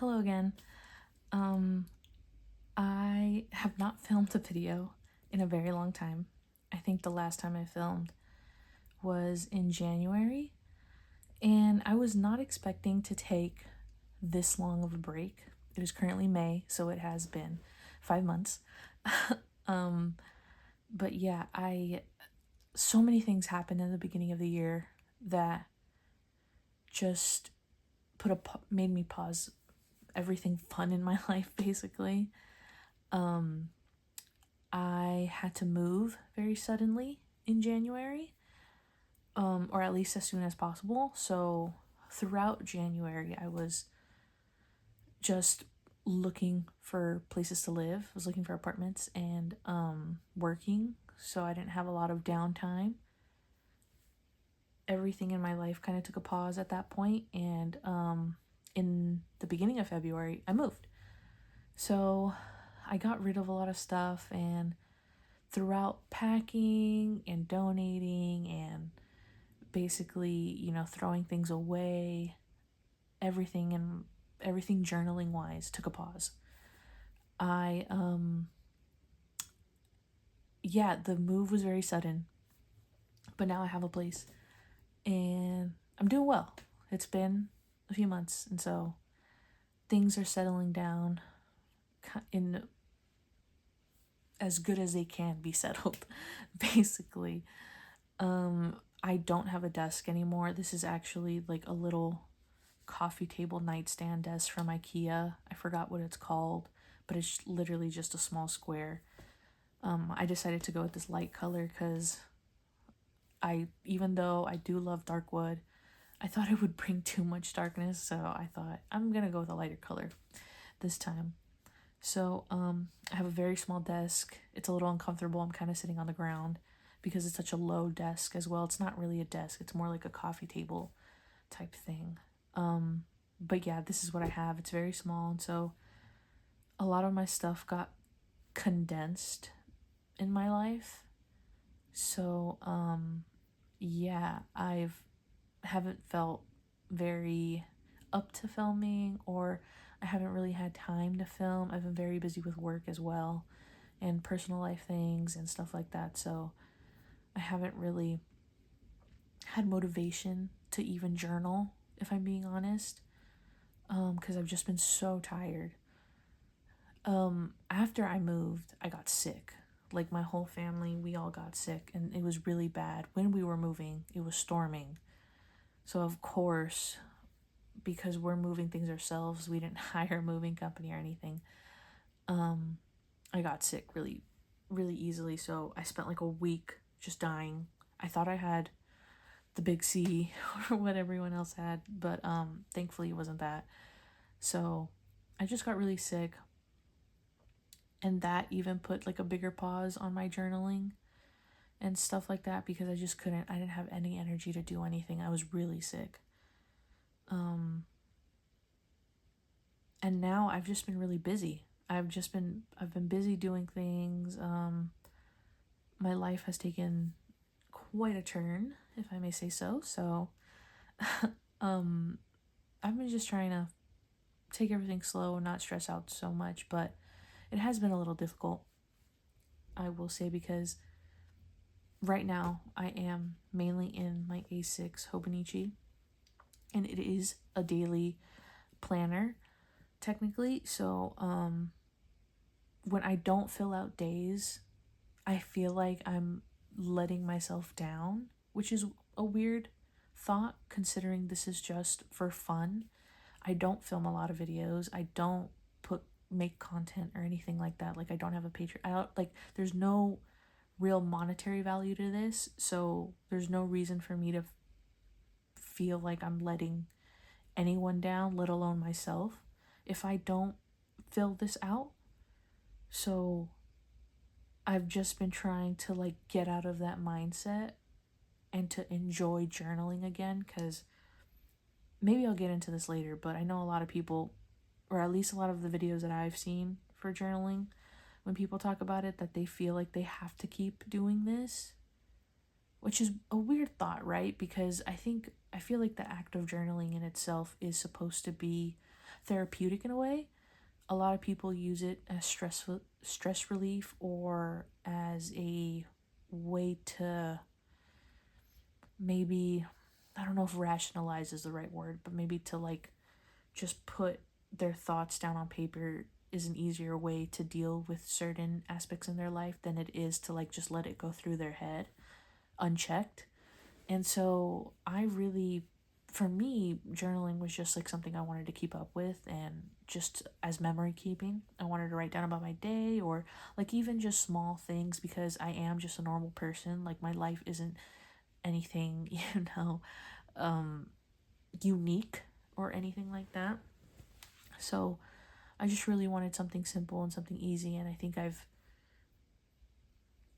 Hello again. Um, I have not filmed a video in a very long time. I think the last time I filmed was in January, and I was not expecting to take this long of a break. It is currently May, so it has been 5 months. um, but yeah, so many things happened in the beginning of the year that just made me pause everything fun in my life, basically. I had to move very suddenly in January, or at least as soon as possible. So throughout January, I was just looking for places to live. I was looking for apartments and working, so I didn't have a lot of downtime. Everything in my life kind of took a pause at that point, and in the beginning of February, I moved. So I got rid of a lot of stuff, and throughout packing and donating and basically, throwing things away, everything journaling wise took a pause. I yeah, the move was very sudden, but now I have a place and I'm doing well. It's been a few months, and so things are settling down in as good as they can be settled, basically. I don't have a desk anymore. This is actually like a little coffee table nightstand desk from IKEA. I forgot what it's called, but it's literally just a small square. I decided to go with this light color because even though I do love dark wood, I thought it would bring too much darkness, so I thought I'm gonna go with a lighter color this time. So I have a very small desk. It's a little uncomfortable. I'm kind of sitting on the ground because it's such a low desk as well. It's not really a desk. It's more like a coffee table type thing. But yeah, this is what I have. It's very small, and so a lot of my stuff got condensed in my life. So yeah, I've haven't felt very up to filming, or I haven't really had time to film. I've been very busy with work as well and personal life things and stuff like that. So I haven't really had motivation to even journal, if I'm being honest, because I've just been so tired. After I moved, I got sick. Like my whole family, we all got sick, and it was really bad. When we were moving, it was storming. So of course, because we're moving things ourselves, we didn't hire a moving company or anything. I got sick really, really easily. So I spent like a week just dying. I thought I had the big C or what everyone else had, but thankfully it wasn't that. So I just got really sick, and that even put like a bigger pause on my journaling and stuff like that because I didn't have any energy to do anything. I was really sick. And now I've just been really busy. I've been busy doing things. My life has taken quite a turn, if I may say so. So I've been just trying to take everything slow and not stress out so much, but it has been a little difficult, I will say, because right now I am mainly in my A6 Hobonichi, and it is a daily planner technically. So when I don't fill out days, I feel like I'm letting myself down, which is a weird thought considering this is just for fun. I don't film a lot of videos. I don't make content or anything like that. Like I don't have a Patreon. I don't like there's no real monetary value to this, so there's no reason for me to feel like I'm letting anyone down, let alone myself, if I don't fill this out. So I've just been trying to like get out of that mindset and to enjoy journaling again, because maybe I'll get into this later, but I know a lot of people, or at least a lot of the videos that I've seen for journaling, when people talk about it, that they feel like they have to keep doing this, which is a weird thought, right? Because I feel like the act of journaling in itself is supposed to be therapeutic in a way. A lot of people use it as stress relief, or as a way to maybe, I don't know if rationalize is the right word, but maybe to like just put their thoughts down on paper is an easier way to deal with certain aspects in their life than it is to like just let it go through their head unchecked. And so I really, for me, journaling was just like something I wanted to keep up with, and just as memory keeping. I wanted to write down about my day, or like even just small things, because I am just a normal person. Like my life isn't anything, um, unique or anything like that. So I just really wanted something simple and something easy, and I think I've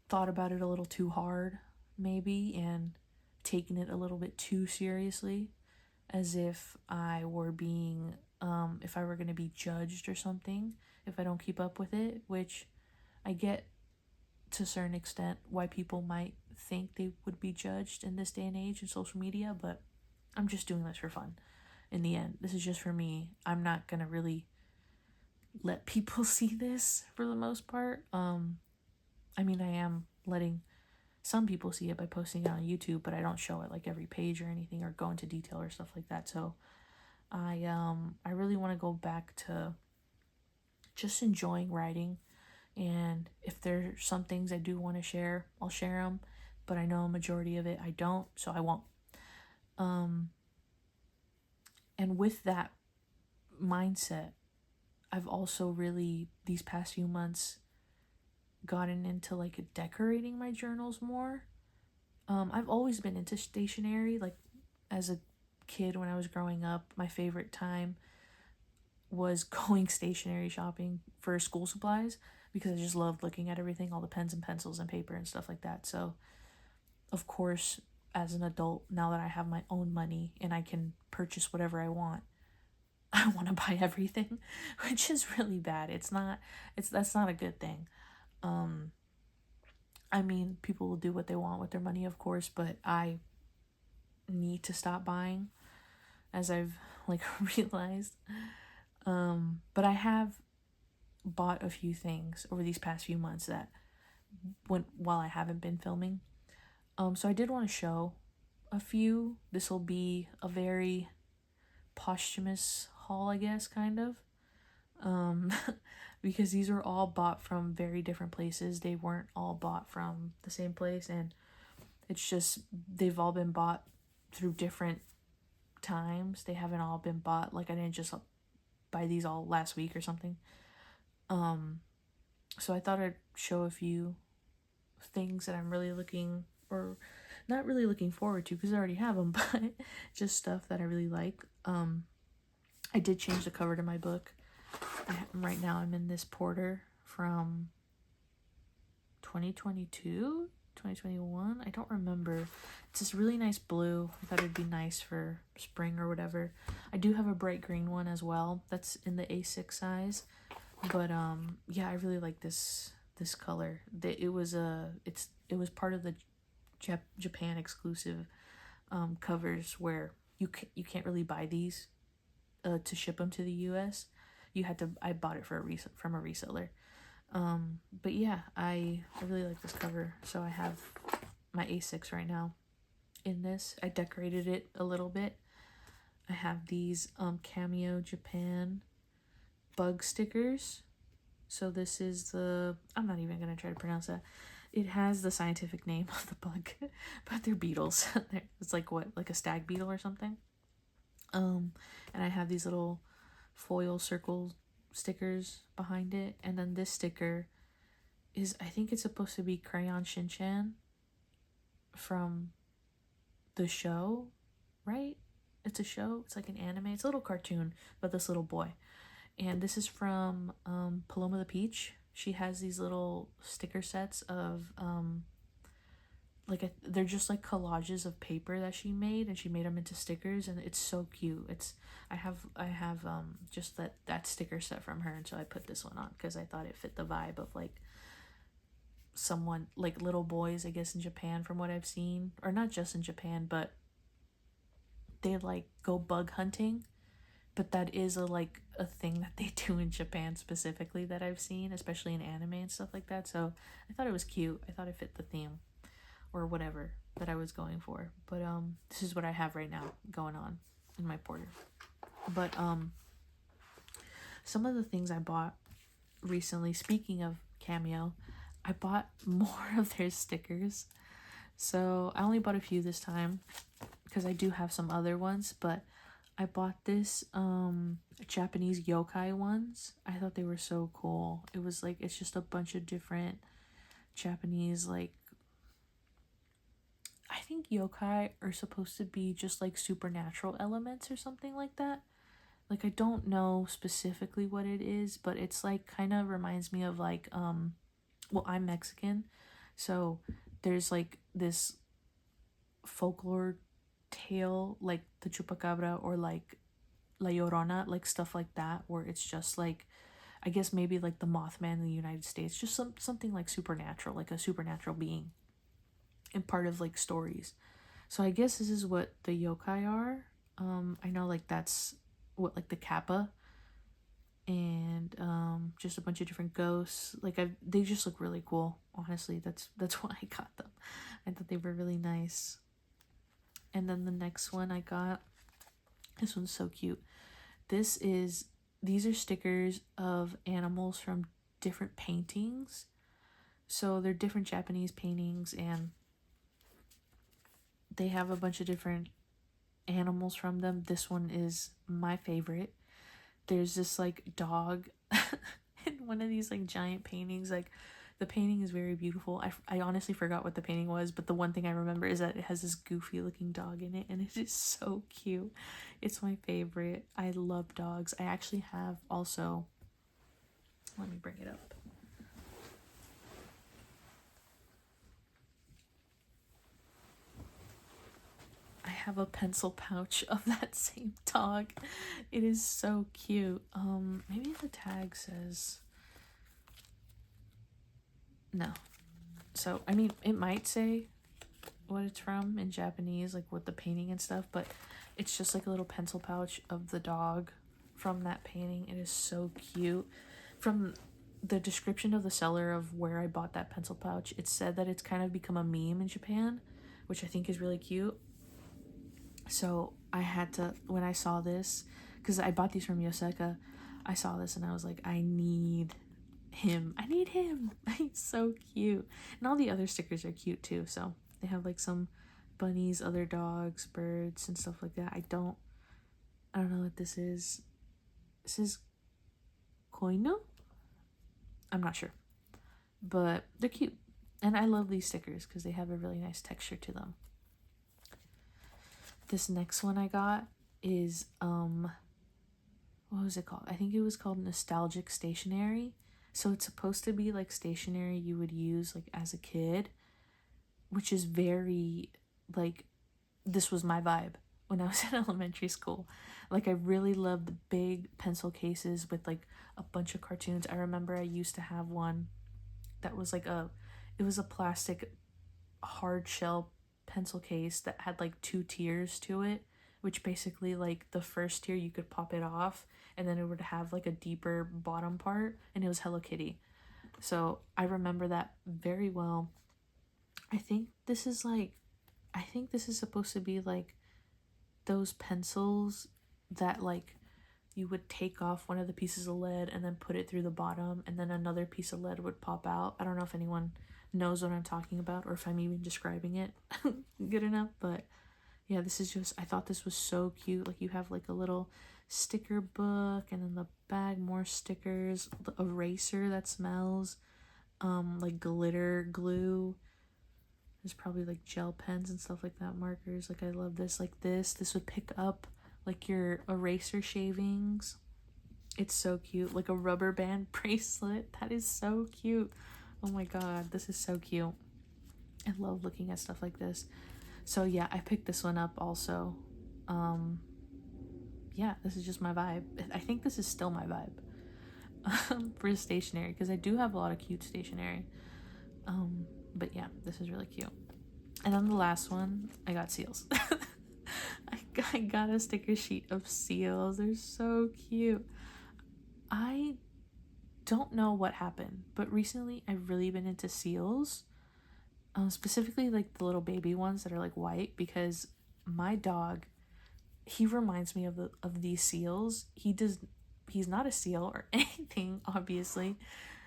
thought about it a little too hard, maybe, and taken it a little bit too seriously, as if I were being, if I were going to be judged or something if I don't keep up with it, which I get to a certain extent why people might think they would be judged in this day and age in social media, but I'm just doing this for fun. In the end, this is just for me. I'm not going to really let people see this for the most part. I mean, I am letting some people see it by posting it on YouTube, but I don't show it like every page or anything, or go into detail or stuff like that. So I really want to go back to just enjoying writing, and if there's some things I do want to share, I'll share them, but I know a majority of it I don't, so I won't. Um and with that mindset, I've also really, these past few months, gotten into like decorating my journals more. I've always been into stationery. Like as a kid, when I was growing up, my favorite time was going stationery shopping for school supplies, because I just loved looking at everything, all the pens and pencils and paper and stuff like that. So, of course, as an adult, now that I have my own money and I can purchase whatever I want, I want to buy everything, which is really bad. That's not a good thing. Um I mean, people will do what they want with their money, of course, but I need to stop buying, as I've like realized. But I have bought a few things over these past few months that went while I haven't been filming. So I did want to show a few. This will be a very posthumous haul, I guess, kind of. Um, because these were all bought from very different places. They weren't all bought from the same place, and it's just they've all been bought through different times. They haven't all been bought, like I didn't just buy these all last week or something. So I thought I'd show a few things that I'm really looking, or not really looking forward to because I already have them, but just stuff that I really like. I did change the cover to my book. Right now I'm in this Porter from 2022, 2021. I don't remember. It's this really nice blue. I thought it'd be nice for spring or whatever. I do have a bright green one as well. That's in the A6 size. But yeah, I really like this color. It was part of the Japan exclusive covers, where you can't really buy these to ship them to the US. I bought it from a reseller. But yeah, I really like this cover. So I have my A6 right now in this. I decorated it a little bit. I have these Cameo Japan bug stickers. So this is I'm not even gonna try to pronounce that. It has the scientific name of the bug, but they're beetles. It's like like a stag beetle or something. And I have these little foil circle stickers behind it, and then this sticker is, I think it's supposed to be Crayon Shin-chan from the show, right? It's a show. It's like an anime. It's a little cartoon about this little boy. And this is from Paloma the Peach. She has these little sticker sets of they're just like collages of paper that she made, and she made them into stickers, and it's so cute. I have just that sticker set from her, and so I put this one on because I thought it fit the vibe of like someone, like little boys, I guess, in Japan, from what I've seen, or not just in Japan, but they like go bug hunting but that is a thing that they do in Japan specifically that I've seen, especially in anime and stuff like that. So I thought it was cute. I thought it fit the theme or whatever that I was going for. But this is what I have right now going on in my Porter. But some of the things I bought recently, speaking of Cameo, I bought more of their stickers. So I only bought a few this time because I do have some other ones, but I bought this Japanese yokai ones. I thought they were so cool. It was like, it's just a bunch of different Japanese, like, I think yokai are supposed to be just like supernatural elements or something like that. Like, I don't know specifically what it is, but it's like kind of reminds me of like well, I'm Mexican, so there's like this folklore tale like the chupacabra or like La Llorona, like stuff like that, where it's just like, I guess maybe like the Mothman in the United States, just something like supernatural, like a supernatural being, and part of like stories. So I guess this is what the yokai are. I know like that's what like the kappa, and just a bunch of different ghosts. Like they just look really cool. Honestly, that's why I got them. I thought they were really nice. And then the next one I got, this one's so cute. These are stickers of animals from different paintings. So they're different Japanese paintings, and they have a bunch of different animals from them. This one is my favorite. There's this like dog in one of these like giant paintings. Like, the painting is very beautiful. I honestly forgot what the painting was, but the one thing I remember is that it has this goofy looking dog in it, and it is so cute. It's my favorite. I love dogs. I actually have also, let me bring it up. I have a pencil pouch of that same dog. It is so cute. Maybe the tag says no. So, I mean, it might say what it's from in Japanese, like with the painting and stuff, but it's just like a little pencil pouch of the dog from that painting. It is so cute. From the description of the seller of where I bought that pencil pouch, it said that it's kind of become a meme in Japan, which I think is really cute. So I had to, when I saw this, because I bought these from Yoseka, I saw this and I was like, I need him. He's so cute. And all the other stickers are cute too. So they have like some bunnies, other dogs, birds, and stuff like that. I don't know what this is. This is Koinu? I'm not sure. But they're cute. And I love these stickers because they have a really nice texture to them. This next one I got is what was it called? I think it was called Nostalgic Stationery. So it's supposed to be like stationery you would use like as a kid, which is very like, this was my vibe when I was in elementary school. Like, I really loved the big pencil cases with like a bunch of cartoons. I remember I used to have one that was like it was a plastic hard shell pencil case that had like 2 tiers to it, which basically like the first tier you could pop it off and then it would have like a deeper bottom part, and it was Hello Kitty. So I remember that very well. I think this is supposed to be like those pencils that like you would take off one of the pieces of lead and then put it through the bottom, and then another piece of lead would pop out. I don't know if anyone knows what I'm talking about or if I'm even describing it good enough, but yeah, this is just, I thought this was so cute. Like, you have like a little sticker book, and in the bag more stickers, the eraser that smells, like glitter glue. There's probably like gel pens and stuff like that, markers. Like, I love this. Like, this would pick up like your eraser shavings. It's so cute. Like a rubber band bracelet. That is so cute. Oh my god, this is so cute. I love looking at stuff like this. So yeah, I picked this one up also. Yeah, this is just my vibe. I think this is still my vibe for stationery, because I do have a lot of cute stationery. But yeah, this is really cute. And then the last one, I got seals. I I got a sticker sheet of seals. They're so cute. I don't know what happened, but recently I've really been into seals. Specifically like the little baby ones that are like white, because my dog, he reminds me of these seals. He's not a seal or anything, obviously.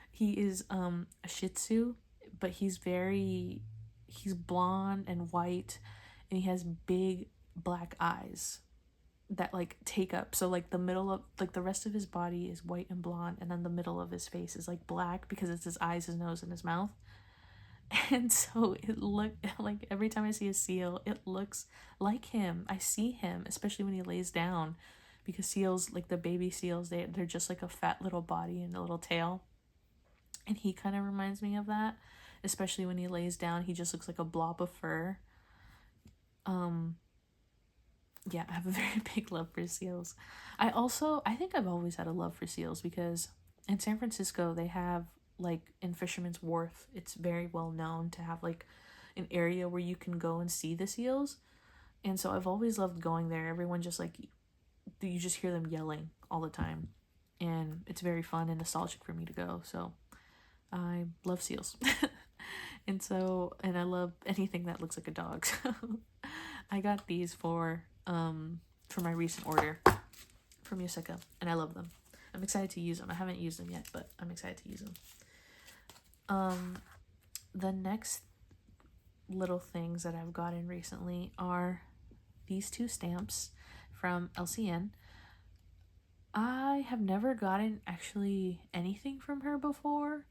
He is a Shih Tzu, but he's blonde and white, and he has big black eyes that like take up, so like the middle of, like, the rest of his body is white and blonde, and then the middle of his face is like black because it's his eyes, his nose, and his mouth. And so it look like every time I see a seal, it looks like him. I see him, especially when he lays down, because seals, like the baby seals, they're just like a fat little body and a little tail. And he kind of reminds me of that, especially when he lays down. He just looks like a blob of fur. Yeah, I have a very big love for seals. I think I've always had a love for seals because in San Francisco they have, like, in Fisherman's Wharf, it's very well known to have like an area where you can go and see the seals. And so I've always loved going there. Everyone just like, you just hear them yelling all the time. And it's very fun and nostalgic for me to go. So I love seals. And I love anything that looks like a dog. So I got these for my recent order from Yoseka, and I love them. I'm excited to use them. I haven't used them yet, but I'm excited to use them. The next little things that I've gotten recently are these two stamps from LCN. I have never gotten actually anything from her before,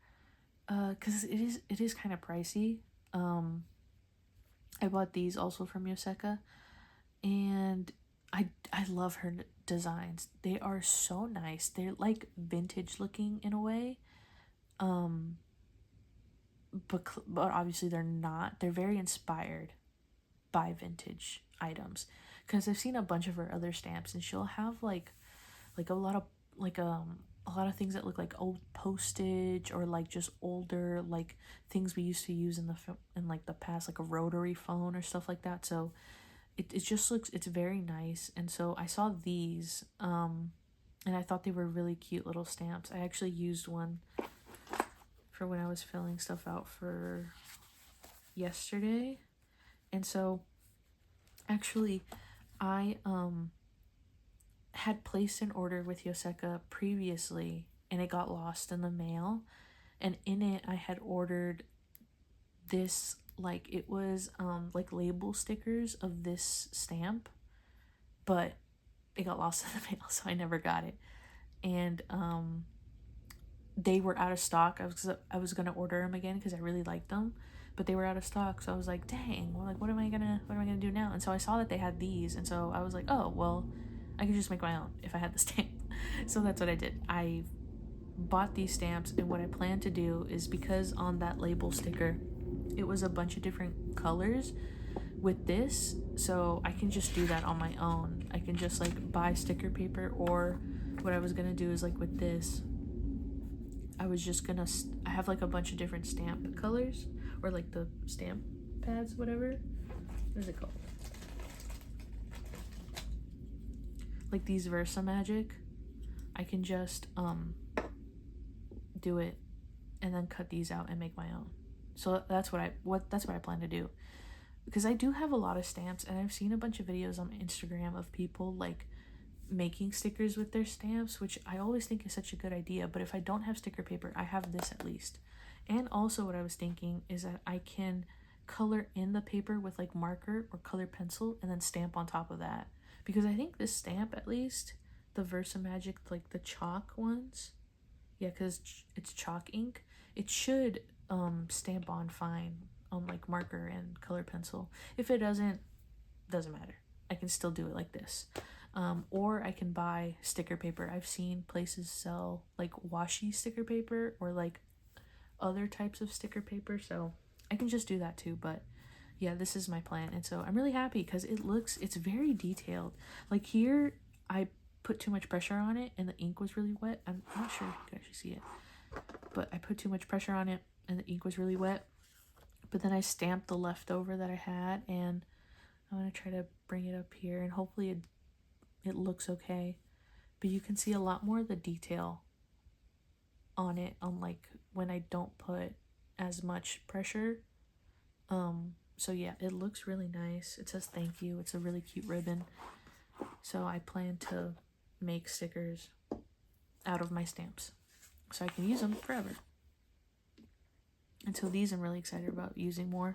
because it is kind of pricey. I bought these also from Yoseka, and I love her designs. They are so nice. They're like vintage looking in a way. But obviously they're not. They're very inspired by vintage items, because I've seen a bunch of her other stamps, and she'll have like a lot of a lot of things that look like old postage, or like just older like things we used to use in like the past, like a rotary phone or stuff like that. So it just looks, it's very nice. And so I saw these, and I thought they were really cute little stamps. I actually used one for when I was filling stuff out for yesterday. And so actually I had placed an order with Yoseka previously, and it got lost in the mail, and in it I had ordered this, like, it was like label stickers of this stamp, but it got lost in the mail, so I never got it. And they were out of stock. I was gonna order them again because I really liked them, but they were out of stock. So I was like, dang, well, like, what am I gonna do now? And so I saw that they had these, and so I was like, oh well, I could just make my own if I had the stamp. So that's what I did. I bought these stamps, and what I plan to do is, because on that label sticker it was a bunch of different colors with this, so I can just do that on my own. I can just like buy sticker paper, or what I was gonna do is, like, with this, I was just gonna I have like a bunch of different stamp colors, or like the stamp pads, whatever. What is it called? Like these Versa Magic. I can just do it and then cut these out and make my own. So that's what I plan to do, because I do have a lot of stamps, and I've seen a bunch of videos on Instagram of people like making stickers with their stamps, which I always think is such a good idea. But if I don't have sticker paper, I have this at least. And also what I was thinking is that I can color in the paper with like marker or colored pencil, and then stamp on top of that, because I think this stamp, at least the Versa Magic, like the chalk ones, yeah, because it's chalk ink, it should stamp on fine on like marker and colored pencil. If it doesn't matter, I can still do it like this. Or I can buy sticker paper. I've seen places sell like washi sticker paper, or like other types of sticker paper, so I can just do that too. But yeah, this is my plan, and so I'm really happy because it's very detailed. Like here, I put too much pressure on it, and the ink was really wet. I'm not sure if you can actually see it, but I put too much pressure on it, and the ink was really wet. But then I stamped the leftover that I had, and I'm gonna try to bring it up here, and hopefully it looks okay. But you can see a lot more of the detail on it, on like when I don't put as much pressure. So yeah, it looks really nice. It says thank you. It's a really cute ribbon. So I plan to make stickers out of my stamps so I can use them forever. And so these I'm really excited about using more.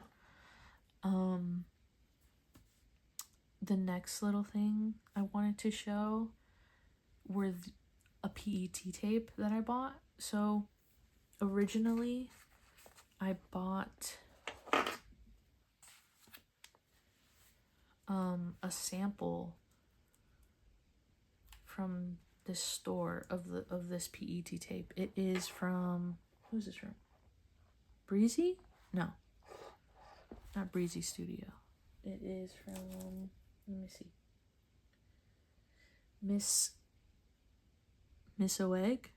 The next little thing I wanted to show were a PET tape that I bought. So originally I bought a sample from this store of this PET tape. It is from, who's this from? Breezy? No, not Breezy Studio. It is from, let me see, Miss Oeg.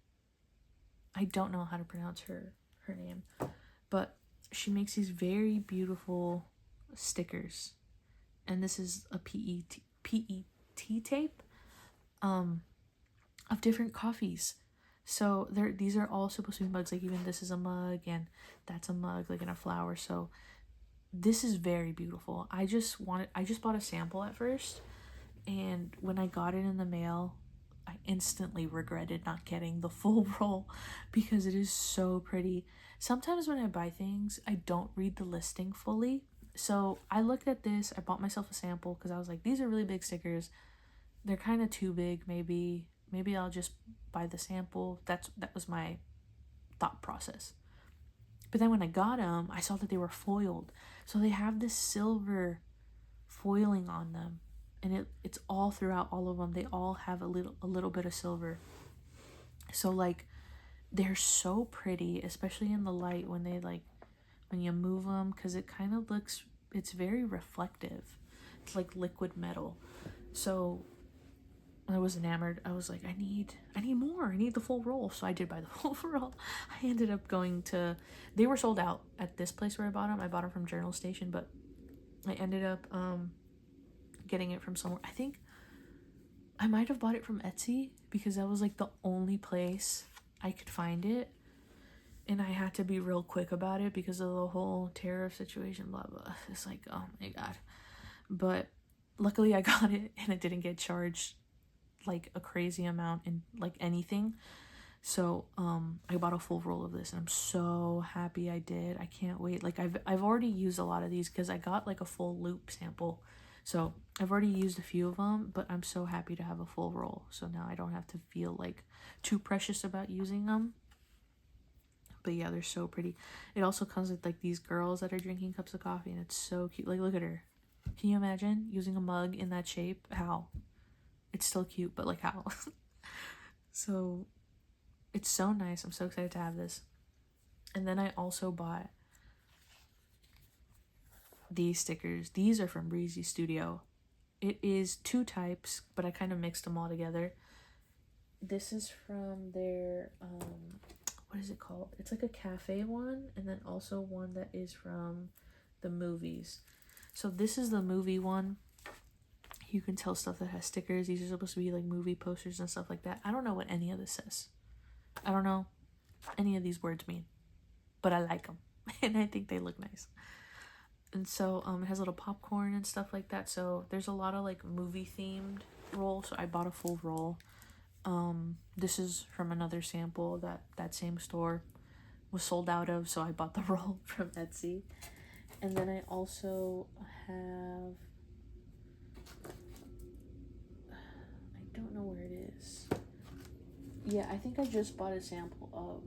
I don't know how to pronounce her name, but she makes these very beautiful stickers, and this is a PET tape of different coffees. So these are all supposed to be mugs. Like even this is a mug, and that's a mug, like in a flower. So this is very beautiful. I just bought a sample at first, and when I got it in the mail, I instantly regretted not getting the full roll because it is so pretty. Sometimes when I buy things, I don't read the listing fully. So I looked at this, I bought myself a sample because I was like, these are really big stickers. They're kind of too big. Maybe I'll just buy the sample. That was my thought process. But then when I got them, I saw that they were foiled. So they have this silver foiling on them, and it's all throughout all of them. They all have a little bit of silver. So like they're so pretty, especially in the light when you move them, because it kind of looks, it's very reflective. It's like liquid metal. So I was enamored. I was like, I need more. I need the full roll. So I did buy the full roll. I ended up they were sold out at this place where I bought them. I bought them from Journal Station, but I ended up getting it from somewhere. I think I might have bought it from Etsy because that was like the only place I could find it. And I had to be real quick about it because of the whole tariff situation, blah, blah. It's like, oh my God. But luckily I got it and it didn't get charged like a crazy amount in like anything. So I bought a full roll of this and I'm so happy I did. I can't wait. Like I've already used a lot of these because I got like a full loop sample. So I've already used a few of them, but I'm so happy to have a full roll. So now I don't have to feel like too precious about using them. But yeah, they're so pretty. It also comes with like these girls that are drinking cups of coffee, and it's so cute. Like look at her. Can you imagine using a mug in that shape? How? It's still cute, but like how? So it's so nice. I'm so excited to have this. And then I also bought these stickers. These are from Breezy Studio. It is 2 types, but I kind of mixed them all together. This is from their what is it called? It's like a cafe one, and then also one that is from the movies. So this is the movie one. You can tell stuff that has stickers. These are supposed to be like movie posters and stuff like that. I don't know what any of this says. I don't know any of these words mean, but I like them and I think they look nice. And so it has little popcorn and stuff like that. So there's a lot of like movie themed rolls. So I bought a full roll. This is from another sample that same store was sold out of, so I bought the roll from Etsy. And then I also have, I don't know where it is. Yeah, I think I just bought a sample of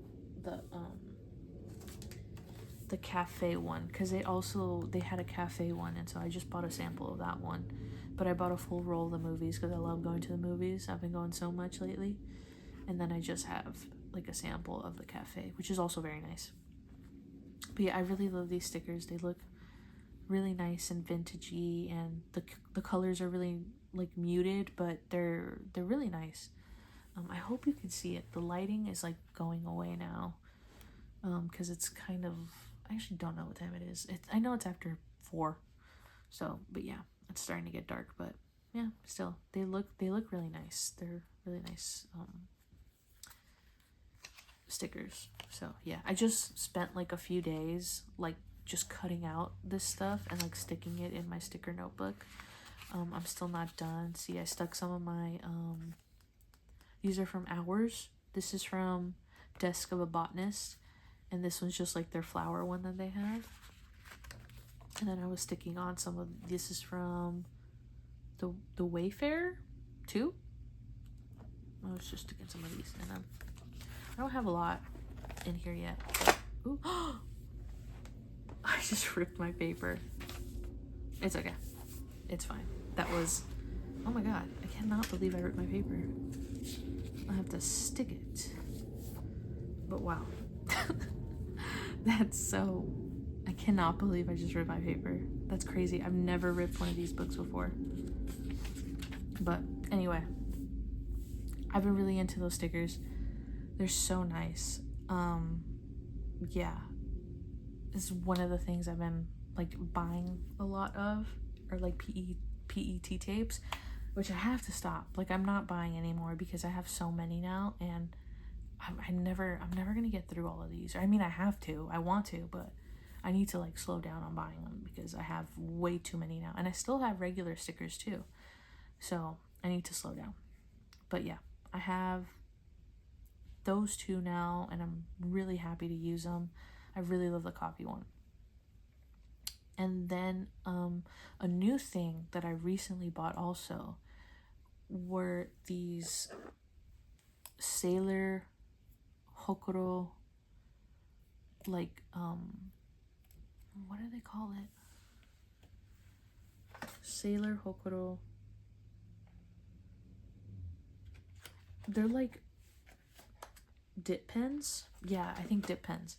the cafe one, because they had a cafe one, and so I just bought a sample of that one. But I bought a full roll of the movies because I love going to the movies. I've been going so much lately. And then I just have like a sample of the cafe, which is also very nice. But yeah, I really love these stickers. They look really nice and vintagey, and the colors are really like muted, but they're really nice. I hope you can see it. The lighting is like going away now, because it's kind of, I actually don't know what time it is. I know it's after 4. So, but yeah, It's starting to get dark, but yeah, still they look really nice. They're really nice stickers. So yeah, I just spent like a few days like just cutting out this stuff and like sticking it in my sticker notebook. I'm still not done. See, I stuck some of my these are from Hours. This is from Desk of a Botanist, and this one's just like their flower one that they have. And then I was sticking on some of this is from the Wayfarer too. I was just sticking some of these, and I don't have a lot in here yet. But, ooh, I just ripped my paper. It's okay. It's fine. That was, oh my god, I cannot believe I ripped my paper. I have to stick it. But wow. That's so, I cannot believe I just ripped my paper. That's crazy. I've never ripped one of these books before. But anyway, I've been really into those stickers. They're so nice. Yeah. This is one of the things I've been like buying a lot of, or like PET tapes, which I have to stop. Like I'm not buying anymore because I have so many now, and I'm never gonna get through all of these. I mean, I have to, I want to, but I need to like slow down on buying them because I have way too many now, and I still have regular stickers too. So I need to slow down. But yeah, I have those two now, and I'm really happy to use them. I really love the coffee one. And then a new thing that I recently bought also were these Sailor Hokuro, like what do they call it? Sailor Hokuro. They're like dip pens. Yeah, I think dip pens.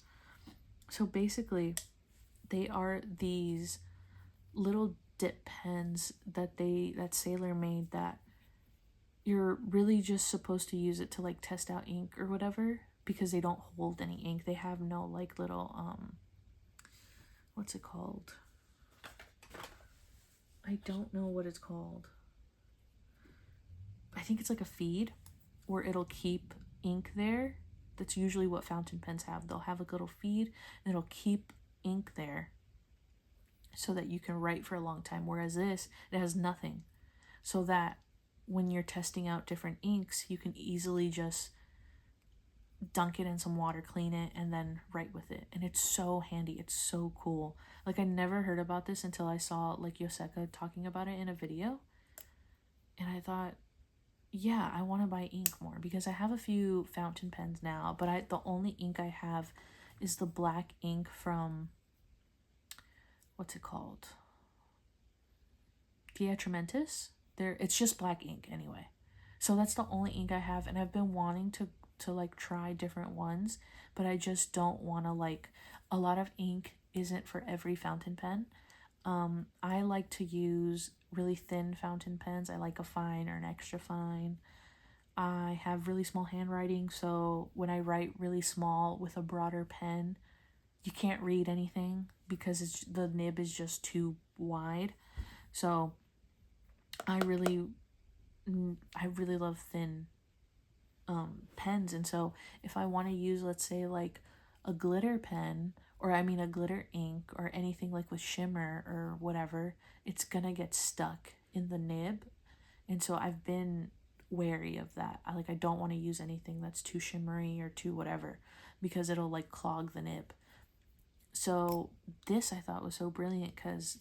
So basically, they are these little dip pens that Sailor made, that you're really just supposed to use it to like test out ink or whatever, because they don't hold any ink. They have no like little what's it called? I don't know what it's called. I think it's like a feed where it'll keep ink there. That's usually what fountain pens have. They'll have a little feed and it'll keep ink there so that you can write for a long time. Whereas this, it has nothing. So that when you're testing out different inks, you can easily just dunk it in some water, clean it, and then write with it. And it's so handy. It's so cool. Like I never heard about this until I saw like Yoseka talking about it in a video. And I thought, yeah, I want to buy ink more because I have a few fountain pens now, but the only ink I have is the black ink from, what's it called? Diatramentis. It's just black ink anyway. So that's the only ink I have, and I've been wanting to like try different ones, but I just don't want to like, a lot of ink isn't for every fountain pen. I like to use really thin fountain pens. I like a fine or an extra fine. I have really small handwriting, so when I write really small with a broader pen, you can't read anything because the nib is just too wide. So I really love thin pens, and so if I want to use, let's say, like a glitter pen, or I mean a glitter ink, or anything like with shimmer or whatever, it's gonna get stuck in the nib. And so I've been wary of that. I don't want to use anything that's too shimmery or too whatever, because it'll like clog the nib. So this I thought was so brilliant because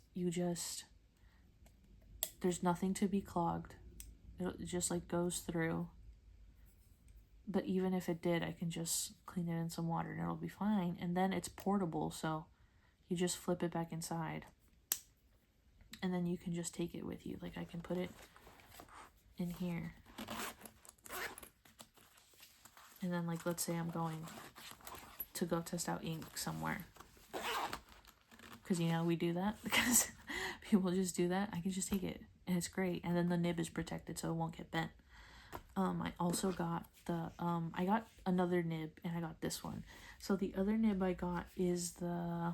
there's nothing to be clogged. It just like goes through. But even if it did, I can just clean it in some water and it'll be fine. And then it's portable, so you just flip it back inside. And then you can just take it with you. Like I can put it in here. And then like, let's say I'm going to go test out ink somewhere. Because, we do that. Because people just do that. I can just take it. And it's great. And then the nib is protected so it won't get bent. I also got I got another nib, and I got this one. So the other nib I got is I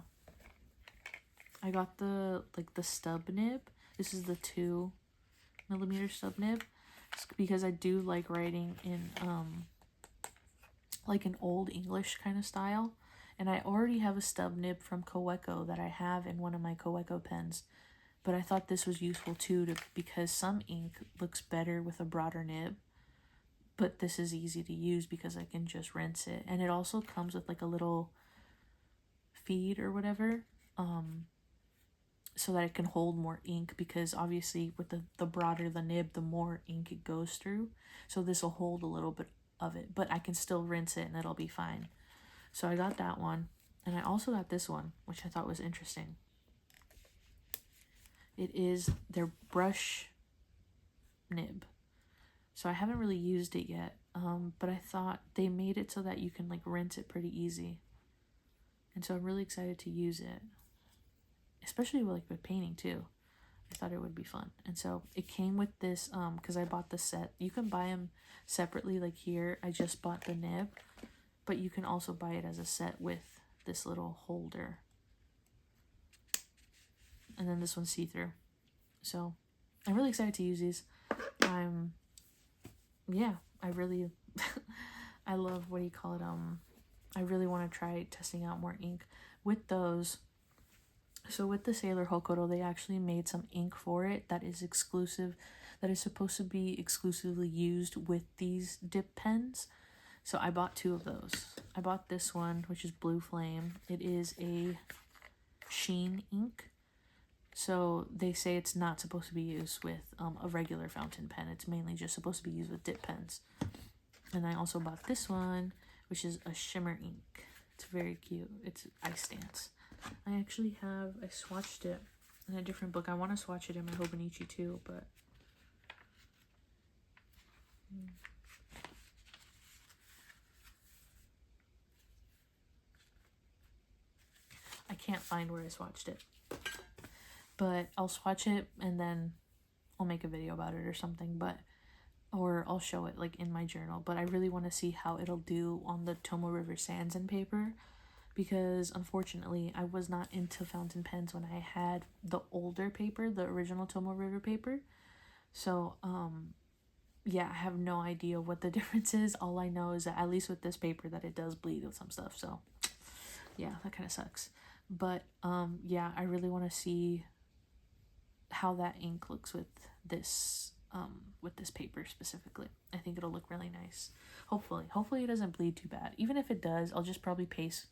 got the stub nib, This is the 2mm stub nib, because I do like writing in like an old English kind of style. And I already have a stub nib from Kaweco that I have in one of my Kaweco pens. But I thought this was useful too, because some ink looks better with a broader nib. But this is easy to use because I can just rinse it. And it also comes with like a little feed or whatever, so that it can hold more ink, because obviously with the broader the nib, the more ink it goes through. So this will hold a little bit of it, but I can still rinse it and it'll be fine. So I got that one. And I also got this one, which I thought was interesting. It is their brush nib. So I haven't really used it yet, but I thought they made it so that you can like rinse it pretty easy. And so I'm really excited to use it, especially with painting too. I thought it would be fun. And so it came with this, because I bought the set. You can buy them separately, like here. I just bought the nib, but you can also buy it as a set with this little holder. And then this one's see-through. So I'm really excited to use these. I really, I love, what do you call it? I really want to try testing out more ink with those. So with the Sailor Hokuto, they actually made some ink for it that is exclusive, that is supposed to be exclusively used with these dip pens. So I bought 2 of those. I bought this one, which is Blue Flame. It is a sheen ink. So they say it's not supposed to be used with a regular fountain pen. It's mainly just supposed to be used with dip pens. And I also bought this one, which is a shimmer ink. It's very cute. It's Ice Dance. I actually I swatched it in a different book. I want to swatch it in my Hobonichi too, but I can't find where I swatched it. But I'll swatch it and then I'll make a video about it or something, or I'll show it like in my journal. But I really want to see how it'll do on the Tomo River Sands and paper, because unfortunately I was not into fountain pens when I had the older paper, the original Tomo River paper. So yeah, I have no idea what the difference is. All I know is that at least with this paper that it does bleed with some stuff. So yeah, that kind of sucks. But yeah, I really want to see how that ink looks with this paper specifically. I think it'll look really nice. Hopefully it doesn't bleed too bad. Even if it does, I'll just probably paste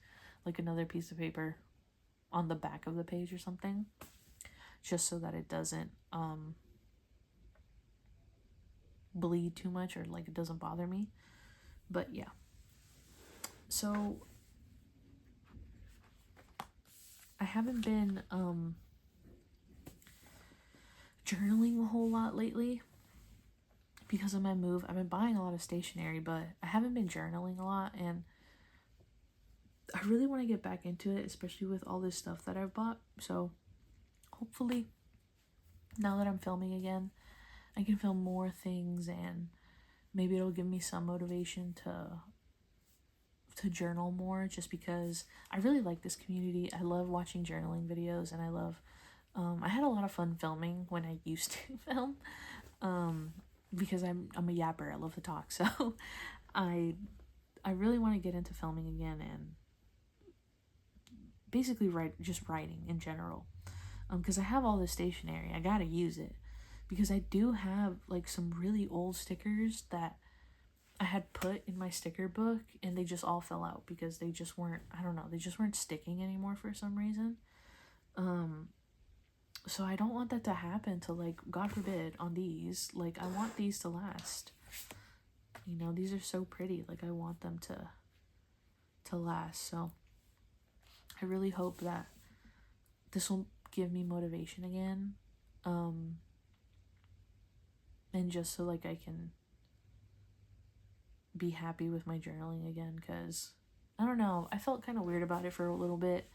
like another piece of paper on the back of the page or something, just so that it doesn't bleed too much, or like it doesn't bother me. But yeah, so I haven't been journaling a whole lot lately because of my move. I've been buying a lot of stationery, but I haven't been journaling a lot, and I really want to get back into it, especially with all this stuff that I've bought. So hopefully now that I'm filming again, I can film more things, and maybe it'll give me some motivation to journal more, just because I really like this community. I love watching journaling videos, and I love I had a lot of fun filming when I used to film, because I'm a yapper. I love to talk. So I really want to get into filming again, and basically writing in general, because I have all this stationery. I gotta use it, because I do have like some really old stickers that I had put in my sticker book, and they just all fell out because they just weren't, I don't know, they just weren't sticking anymore for some reason. So I don't want that to happen to, like, God forbid, on these. Like, I want these to last. You know, these are so pretty. Like, I want them to last. So I really hope that this will give me motivation again. And just so, like, I can be happy with my journaling again, because I don't know, I felt kind of weird about it for a little bit,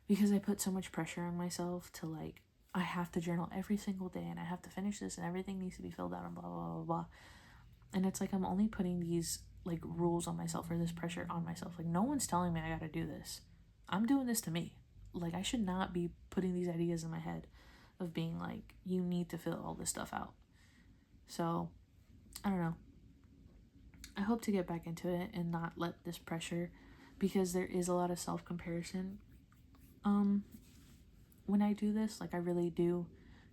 because I put so much pressure on myself to, like, I have to journal every single day, and I have to finish this, and everything needs to be filled out, and blah blah blah blah. And it's like I'm only putting these like rules on myself, or this pressure on myself. Like, no one's telling me I gotta do this. I'm doing this to me. Like, I should not be putting these ideas in my head. of being like, you need to fill all this stuff out. So, I don't know. I hope to get back into it and not let this pressure, because there is a lot of self-comparison. When I do this, like, I really do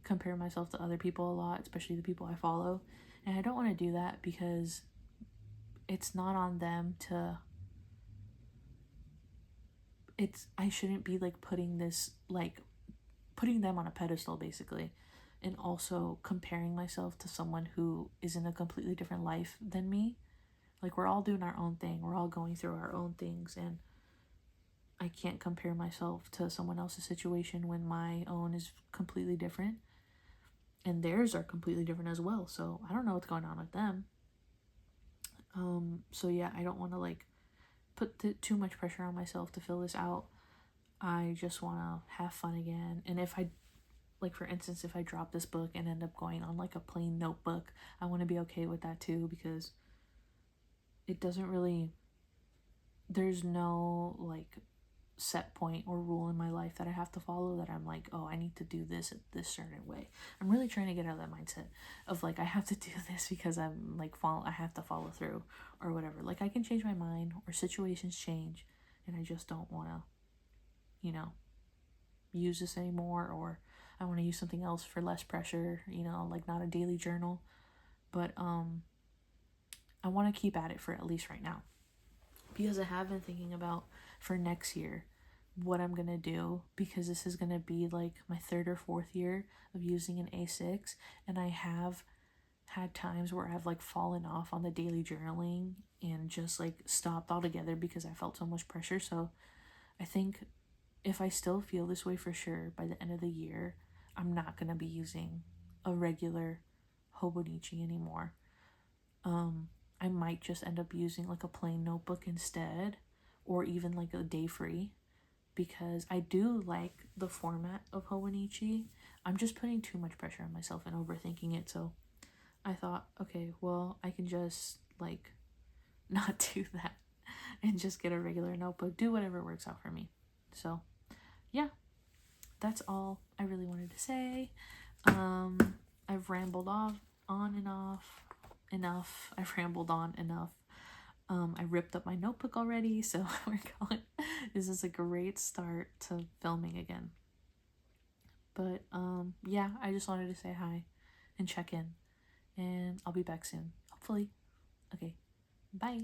compare myself to other people a lot, especially the people I follow. And I don't want to do that because it's not on them to, I shouldn't be like putting them on a pedestal basically, and also comparing myself to someone who is in a completely different life than me. Like, we're all doing our own thing, we're all going through our own things, and I can't compare myself to someone else's situation when my own is completely different and theirs are completely different as well. So I don't know what's going on with them. So yeah, I don't want to like put too much pressure on myself to fill this out. I just want to have fun again. And if I, like, for instance, if I drop this book and end up going on like a plain notebook, I want to be okay with that too, because it doesn't really, there's no like set point or rule in my life that I have to follow that I'm like, oh, I need to do this this certain way. I'm really trying to get out of that mindset of like, I have to do this because I'm like, I have to follow through or whatever. Like, I can change my mind or situations change, and I just don't want to, you know, use this anymore, or I want to use something else for less pressure, like not a daily journal. But I want to keep at it for at least right now, because I have been thinking about for next year what I'm gonna do, because this is gonna be like my third or fourth year of using an A6, and I have had times where I've like fallen off on the daily journaling and just like stopped altogether because I felt so much pressure. So I think if I still feel this way for sure by the end of the year, I'm not gonna be using a regular Hobonichi anymore. I might just end up using like a plain notebook instead, or even like a day free, because I do like the format of Hobonichi. I'm just putting too much pressure on myself and overthinking it. So I thought, okay, well, I can just like not do that and just get a regular notebook, do whatever works out for me. So yeah, that's all I really wanted to say. I've rambled on and off enough. I've rambled on enough. I ripped up my notebook already, so we're going. This is a great start to filming again. But yeah, I just wanted to say hi and check in, and I'll be back soon, hopefully. Okay, bye.